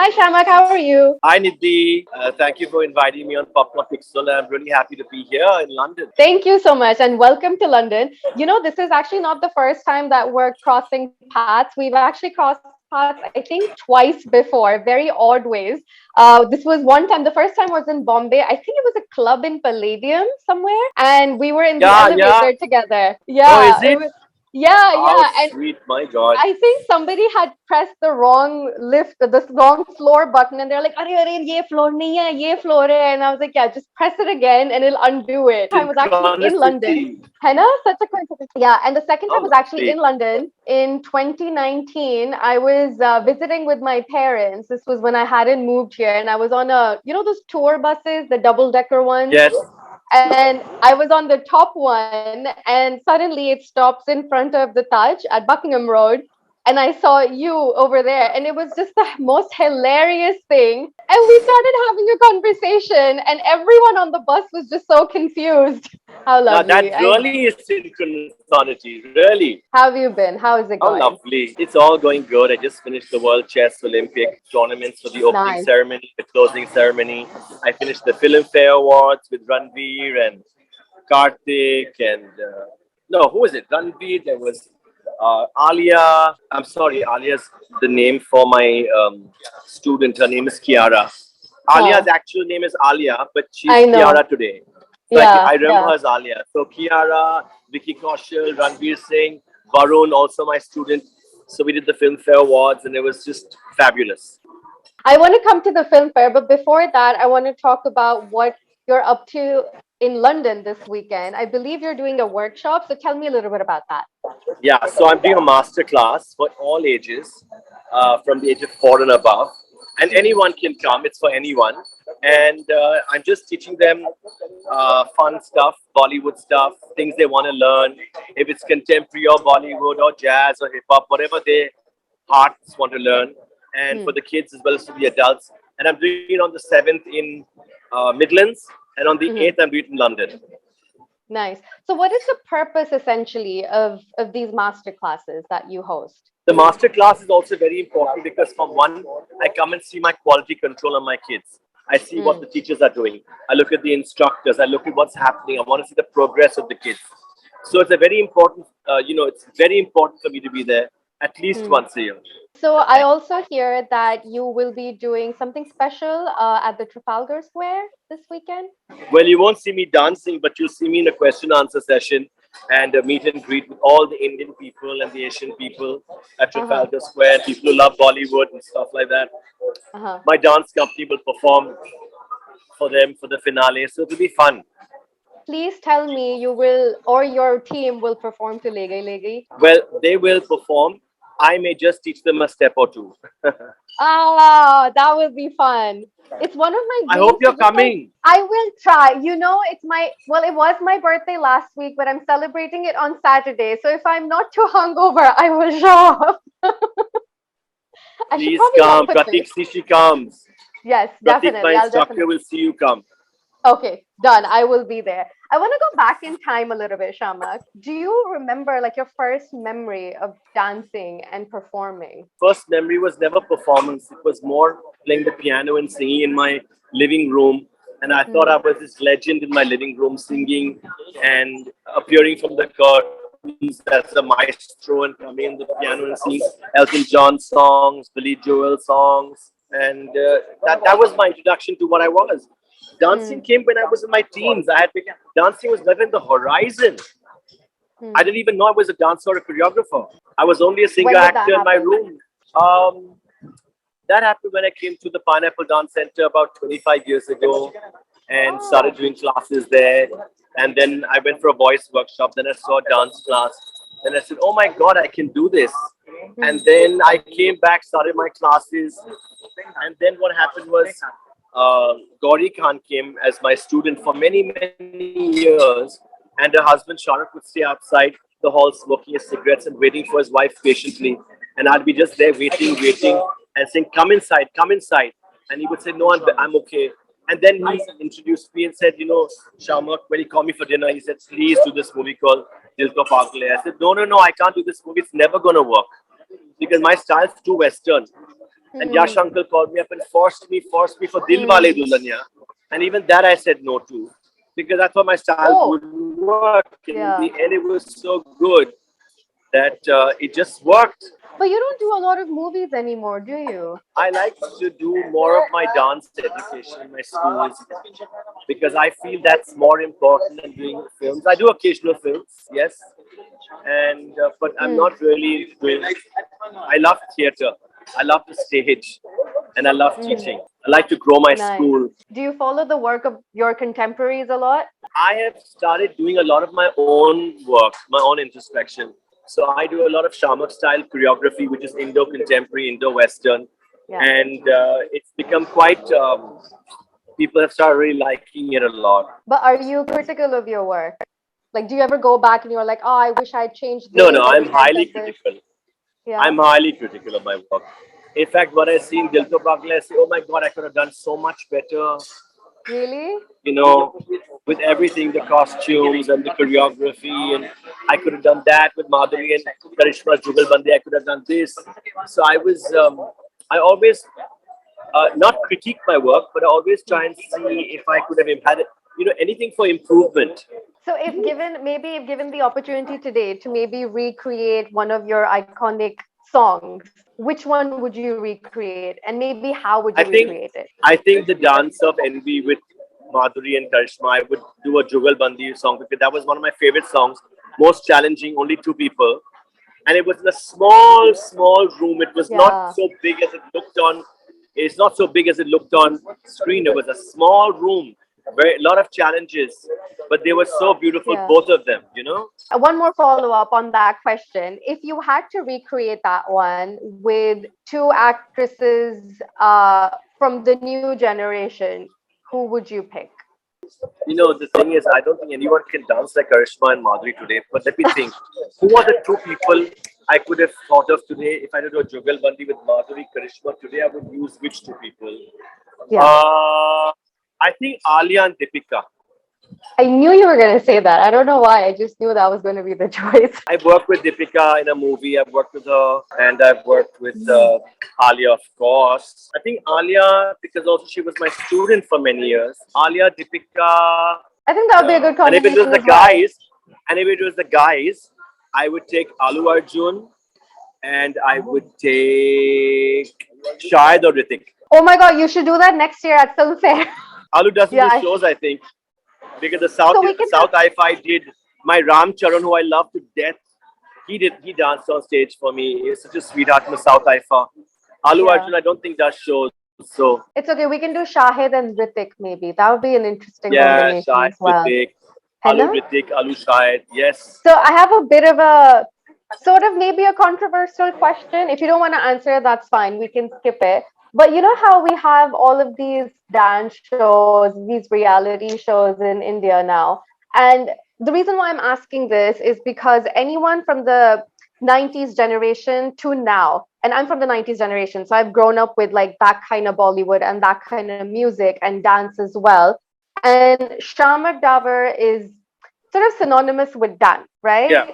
Hi Shamak, how are you? Hi Nidhi, thank you for inviting me on Popcorn Pixel. I'm really happy to be here in London. Thank you so much and welcome to London. This is actually not the first time that we're crossing paths. We've actually crossed paths, I think, twice before, very odd ways. This was one time, the first time was in Bombay. I think it was a club in Palladium somewhere, and we were in the Yeah, yeah. elevator together. Oh, Yeah, is it it? was. Yeah, How yeah. And sweet, my God. I think somebody had pressed the wrong lift, the wrong floor button, and they're like, "Arey, arey, ye floor nahi hai, ye floor hai." And I was like, "Yeah, just press it again, and it'll undo it." Time was actually in London. Synchronicity. Hai na? Such a coincidence. Yeah, and the second How time was actually lovely. in London in 2019. I was visiting with my parents. This was when I hadn't moved here, and I was on those tour buses, the double decker ones. Yes. And I was on the top one, and suddenly it stops in front of the Taj at Buckingham Road. And I saw you over there, and it was just the most hilarious thing. And we started having a conversation, and everyone on the bus was just so confused. How Now lovely. that really is synchronicity, really. How have you been? How is it How going? lovely. It's all going good. I just finished the World Chess Olympic tournaments for the opening Nice. ceremony, the closing ceremony. I finished the Filmfare Awards with Ranveer and Karthik and no, who was it? Ranveer. There was Alia. I'm sorry, Alia's the name for my student. Her name is Kiara. Alia's Huh. actual name is Alia, but she's I know. Kiara today. So I Yeah, remember yeah. her as Alia. So Kiara, Vicky Kaushal, Ranveer Singh, Varun, also my student. So we did the Filmfare Awards, and it was just fabulous. I want to come to the film fair, but before that, I want to talk about what you're up to in London this weekend. I believe you're doing a workshop, so tell me a little bit about that. Yeah, so I'm doing a master class for all ages, from the age of 4 and above, and Hmm. anyone can come. It's for anyone, and I'm just teaching them fun stuff, Bollywood stuff, things they want to learn. If it's contemporary or Bollywood or jazz or hip hop, whatever their hearts want to learn, and for Hmm. the kids as well as for the adults. And I'm doing it on the 7th in Midlands, and on the Hmm. 8th I'm doing it in London. Nice. So, what is the purpose essentially of these master classes that you host? The master class is also very important because from one, I come and see my quality control on my kids. I see what Hmm. the teachers are doing. I look at the instructors. I look at what's happening. I want to see the progress of the kids. So it's a very important, it's very important for me to be there at least Hmm. once a year. So, I also hear that you will be doing something special at the Trafalgar Square this weekend. Well, you won't see me dancing, but you'll see me in a question answer session and a meet and greet with all the Indian people and the Asian people at Uh huh. Trafalgar Square, people who love Bollywood and stuff like that. Uh huh. My dance company will perform for them for the finale. So it'll be fun. Please tell me you will or your team will perform to Legai Legai. Well, they will perform. I may just teach them a step or two. Ah, that will be fun. It's one of my I hope dreams to you're just like coming. I will try. It was my birthday last week, but I'm celebrating it on Saturday. So if I'm not too hungover, I will show up. I should Please probably not come. put Pratik this. Sishi comes. Yes, Pratik, my definitely. I'll instructor, definitely. will see you come. Okay, done. I will be there. I want to go back in time a little bit, Shamak. Do you remember like your first memory of dancing and performing? First memory was never performance. It was more playing the piano and singing in my living room. And I thought Hmm. I was this legend in my living room, singing and appearing from the curtains as a maestro and coming in the piano and singing Elton John songs, Billy Joel songs. And that was my introduction to what I was. Dancing Hmm. came when I was in my teens. Dancing was never in the horizon. I Hmm. didn't even know I was a dancer or a choreographer. I was only a singer When did that actor in my happen? room. Um, that happened when I came to the Pineapple Dance Center about 25 years ago and started Oh. doing classes there. And then I went for a voice workshop. Then I saw a dance class. Then I said, "Oh my God, I can do this." Hmm. And then I came back, started my classes. And then what happened was Gauri Khan came as my student for many, many years. And her husband Shahrukh would stay outside the hall smoking his cigarettes and waiting for his wife patiently. And I'd be just there waiting, waiting, and saying, "Come inside, come inside." And he would say, "No, I'm okay." And then he introduced me and said, "Shamak, when he called me for dinner, he said, please do this movie called Dil Ko Pagal Hai." I said, "No, no, no, I can't do this movie. It's never going to work because my style's too Western." And Yash Hmm. uncle called me up and forced me for Dil Wale Hmm. Dulhania. And even that I said no to because I thought my style Oh, wouldn't work. And in the end, yeah. it was so good that it just worked. But you don't do a lot of movies anymore, do you? I like to do more of my dance education in my schools because I feel that's more important than doing films. I do occasional films, yes, and but I'm Hmm. not really doing. I love theater. I love the stage, and I love Hmm. teaching. I like to grow my Nice. school. Do you follow the work of your contemporaries a lot? I have started doing a lot of my own work, my own introspection. So I do a lot of Shamak style choreography, which is Indo contemporary, Indo Western, Yeah. and it's become quite. People have started really liking it a lot. But are you critical of your work? Like, do you ever go back and you're like, oh, I wish I'd changed No, this. no, I I'm wish I'd highly said this. critical. Yeah. I'm highly critical of my work. In fact, when I see in Dil To Pagal, I say, oh my God, I could have done so much better. Really? You know, with everything, the costumes and the choreography, and I could have done that with Madhuri and Karishma's Jugalbandi. I could have done this. So I always not critique my work, but I always Hmm. try and see if I could have had, anything for improvement. So if given the opportunity today to maybe recreate one of your iconic songs, which one would you recreate? And maybe how would you I recreate think it? I think the dance of envy with Madhuri and Karishma, I would do a Jugal Bandi song because that was one of my favorite songs. Most challenging, only two people, and it was in a small room. It was not Yeah. so big as it looked on. It's not so big as it looked on screen. It was a small room, very a lot of challenges, but they were so beautiful, Yeah. both of them. You know. One more follow up on that question. If you had to recreate that one with two actresses from the new generation, who would you pick? The thing is, I don't think anyone can dance like Karishma and Madhuri today. But let me think. Who are the two people I could have thought of today if I did a Jugal Bandi with Madhuri, Karishma? Today, I would use which two people? Yeah. Uh, I think Alia and Deepika. I knew you were going to say that. I don't know why. I just knew that was going to be the choice. I've worked with Deepika in a movie. I've worked with her, and I've worked with Alia, of course. I think Alia, because also she was my student for many years. Alia, Deepika, I think that would be a good and if it was combination the as well. guys, I would take Alu Arjun and I would take Shahid or Ritik. Oh my God, you should do that next year at Film Fair. Alu doesn't Yeah. do shows, I think, because the So we can do. South I did my Ram Charan, who I love to death. He danced on stage for me. He's such a sweetheart in the South Ifa. Alu Yeah. Arjun, I don't think does shows. So It's okay. We can do Shahid and Ritik maybe. That would be an interesting yeah, combination Shahid as well. Ritik, है Alu ना? Ritik, Alu Shahid. Yes. So I have a bit of a sort of maybe a controversial question. If you don't want to answer it, that's fine. We can skip it. But you know how we have all of these dance shows, these reality shows in India now? And the reason why I'm asking this is because anyone from the 90s generation to now, and I'm from the 90s generation, so I've grown up with like that kind of Bollywood and that kind of music and dance as well. And Shamak Davar is sort of synonymous with dance, right? Yeah.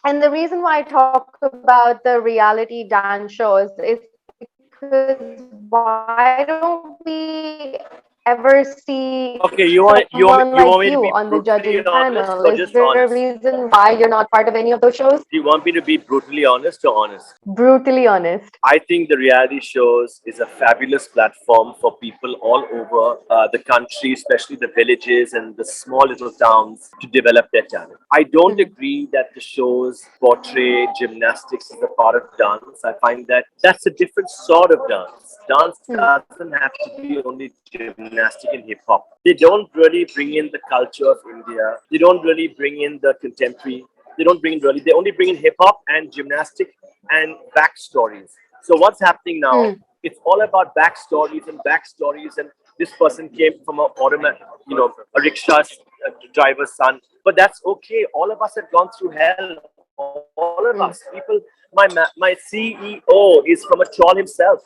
And the reason why I talk about the reality dance shows is because why don't we ever see someone like you Okay, on the judging you want panel? me to Is be there a brutally reason why honest you're or not just part of any honest? of those shows? Do you want me to be brutally honest or honest? Brutally honest. I think the reality shows is a fabulous platform for people all over the country, especially the villages and the small little towns, to develop their talent. I don't Mhm. agree that the shows portray gymnastics as a part of dance. I find that that's a different sort of dance. Dance Hmm. doesn't have to be only gymnastic and hip hop. They don't really bring in the culture of India. They don't really bring in the contemporary. They don't bring in really. They only bring in hip hop and gymnastic and backstories. So what's happening now? Hmm. It's all about backstories, and this person came from a rickshaw driver's son. But that's okay. All of us have gone through hell. All of us, people. Hmm. My CEO is from a chawl himself.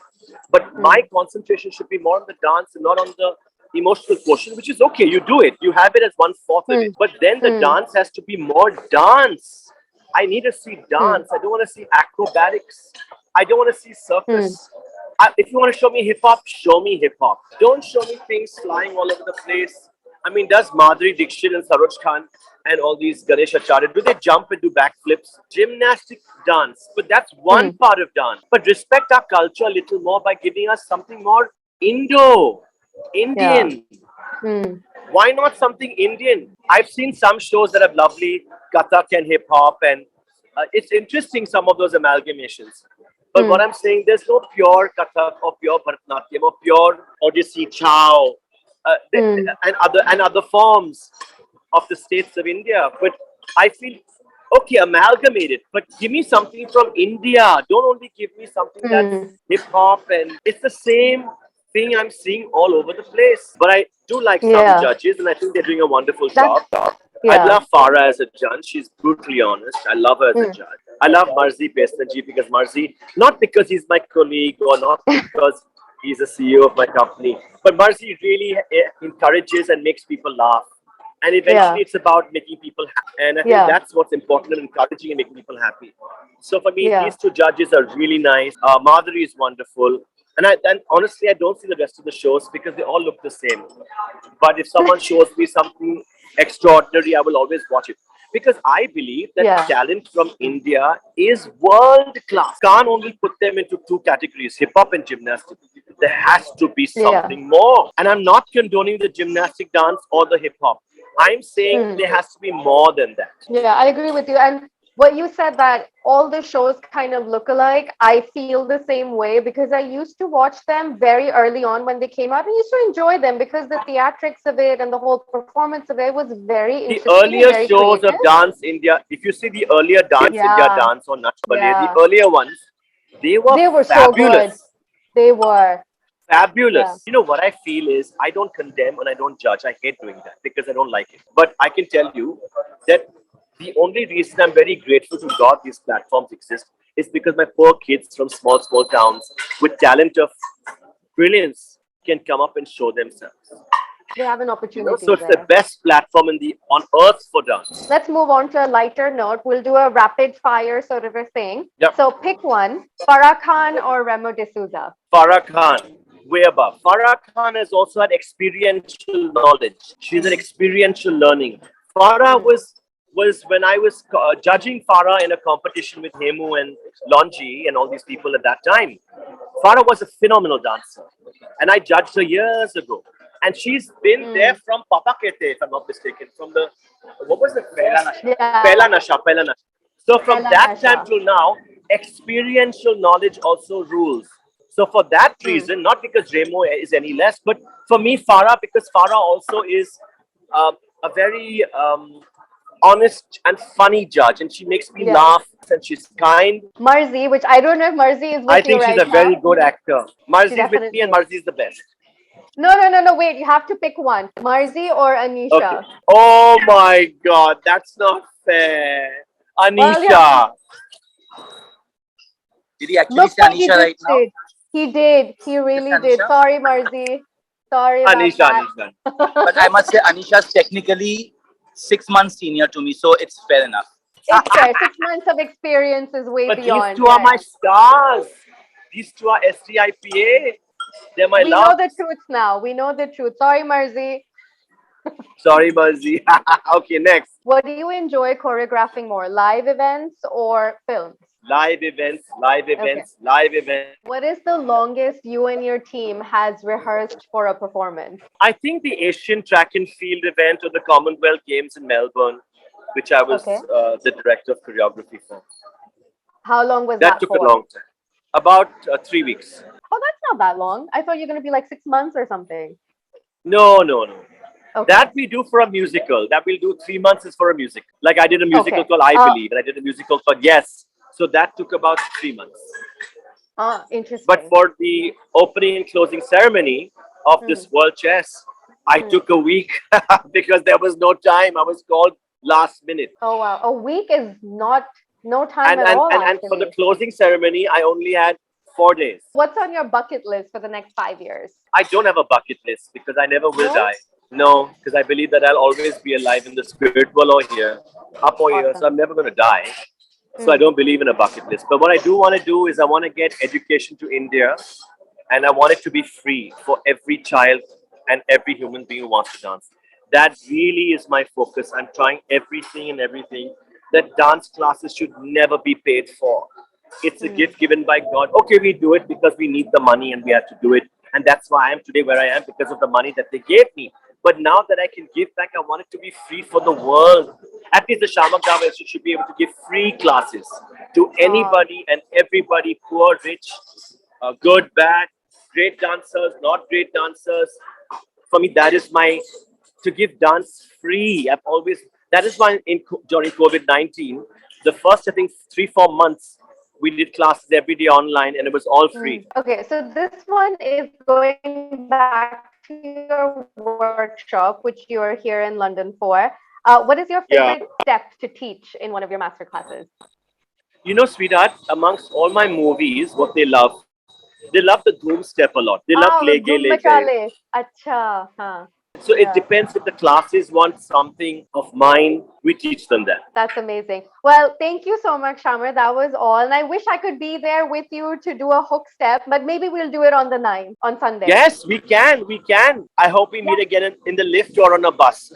But my Hmm. concentration should be more on the dance and not on the emotional portion, which is okay. You do it. You have it as one fourth of Hmm. it. But then the Hmm. dance has to be more dance. I need to see Hmm. dance. I don't want to see acrobatics. I don't want to see Hmm. circus. if you want to show me hip hop. Don't show me things flying all over the place. I mean, does Madhuri Dixit and Saroj Khan and all these Ganesh Acharya, do they jump and do backflips? Gymnastic dance, but that's one Mm. part of dance. But respect our culture a little more by giving us something more Indo, Yeah. Indian. Mm. Why not something Indian? I've seen some shows that have lovely Kathak and hip hop, and it's interesting some of those amalgamations. But what Mm. I'm saying, there's no pure Kathak or pure Bharatanatyam or pure Odissi Chow Mm. and other forms of the states of India. But I feel okay, amalgamate it, but give me something from India. Don't only give me something that's Mm. hip hop, and it's the same thing I'm seeing all over the place. But I do like some Yeah. judges, and I think they're doing a wonderful That's job. I yeah. love Farah as a judge. She's brutally honest. I love her as a Mm. judge. I love Marzi Pesnaji because Marzi, not because he's my colleague or not because he's a CEO of my company, but Marzi really encourages and makes people laugh. And Yeah. eventually, it's about making people happy. And I think Yeah. that's what's important in encouraging and making people happy. So for me, Yeah. these two judges are really nice. Madhuri is wonderful. And honestly, I don't see the rest of the shows because they all look the same. But if someone shows me something extraordinary, I will always watch it. Because I believe that Yeah. talent from India is world class. Can't only put them into two categories, hip hop and gymnastics. There has to be Yeah. something more. And I'm not condoning the gymnastic dance or the hip hop. I'm saying Mm. there has to be more than that. Yeah, I agree with you. And what you said that all the shows kind of look alike, I feel the same way because I used to watch them very early on when they came out. I used to enjoy them because the theatrics of it and the whole performance of it was very The interesting and earlier very shows creative. of Dance India, if you see the earlier Dance India Yeah, dance or Nach Bale, the yeah. earlier ones, they were They were so good. fabulous. They were. Yeah. Fabulous. You know what I feel is I don't condemn and I don't judge. I hate doing that because I don't like it. But I can tell you that the only reason I'm very grateful to God these platforms exist is because my poor kids from small towns with talent of brilliance can come up and show themselves. They have an So opportunity it's the there. best platform in the on earth for dance. Let's move on to a lighter note. We'll do a rapid fire sort of a thing. Yep. So pick one, Farah Khan or Remo D'Souza. Farah Khan, way above. Farah Khan has also had experiential knowledge. She's an experiential learning. Farah Mm. was when I was judging Farah in a competition with Hemu and Lonji and all these people at that time. Farah was a phenomenal dancer, and I judged her years ago. And she's been there Mm. from Papa Kete, if I'm not mistaken, from the what was the Yeah. Pehla Nasha, Pehla Nasha. So from Ella that time Nasha. till now, experiential knowledge also rules. So for that Mm. reason, not because Remo is any less, but for me, Farah, because Farah also is a very honest and funny judge, and she makes me Yeah. laugh, and she's kind. Marzi, which I don't know if Marzi is I with you think she's right a very now. good actor. She Marzi is with me, definitely and is. Marzi is the best. No, no, no, no. Wait, you have to pick one. Marzi or Okay. Anisha? Oh my God, that's not fair. Well, you have to Anisha. Did he actually look say what he Anisha just right now? did. He did. He Just really did. Anisha? Sorry, Marzi. Sorry about Anisha, that. Anisha. But I must say Anisha's technically 6 months senior to me, so it's fair enough. It's fair. 6 months of experience is way But these beyond. two are Yeah, my yeah. stars. These two are STIPA. They're my We know love. the truth now. We know the truth. Sorry, Marzi. Sorry, Marzi. Okay, next. What do you enjoy choreographing more, live events or films? Live events, live Okay. events, live events. What is the longest you and your team has rehearsed for a performance? I think the Asian track and field event or the Commonwealth Games in Melbourne, which I was Okay. the director of choreography for. How long was That that took a for? long time. About 3 weeks. Oh, that's not that long. I thought you were going to be like 6 months or something. No, no, no. Okay. That we do for a musical. That we'll do 3 months is for a music. Like I did a musical Okay. called I Believe, and I did a musical called Yes. So that took about 3 months. But Interesting. for the opening and closing ceremony of this World Chess, I Mm. took a week because there was no time. I was called last minute. Oh, wow. A week is not no time And at and, all, and, and for the actually. closing ceremony, I only had 4 days. What's on your bucket list for the next 5 years? I don't have a bucket list because I never will No? die. No, because I believe that I'll always be alive in the spirit world or here, up or here. So Awesome. I'm never going to die. So I Mm. don't believe in a bucket list. But what I do want to do is I want to get education to India and I want it to be free for every child and every human being who wants to dance. That really is my focus. I'm trying everything and everything that dance classes should never be paid for. It's a gift given by God. Okay, we do it because we need the money and we have to do it. And that's why I am today where I am, because of the money that they gave me. But now that I can give back, I want it to be free for the world. At least the Shiamak Davar Institute should be able to give free classes to Oh, anybody and everybody, poor, rich, good, bad, great dancers, not great dancers. For me, that is my to give dance free. I've always that is why during COVID-19, the first I think 3-4 months we did classes every day online and it was all free. Okay, so this one is going back to your workshop, which you're here in London for. What is your favorite step to teach in one Yeah. of your master classes? Sweetheart, amongst all my movies, what they love the Dhoom step a lot. They love Ah, Le Gay Dum Le Gay. Machale. Acha, huh. So it Yeah. depends if the classes want something of mine, we teach them that. That's amazing. Well, thank you so much, Shamar. That was all. And I wish I could be there with you to do a hook step, but maybe we'll do it on the 9th, on Sunday. Yes, we can. We can. I hope we meet Yeah. again in the lift or on a bus.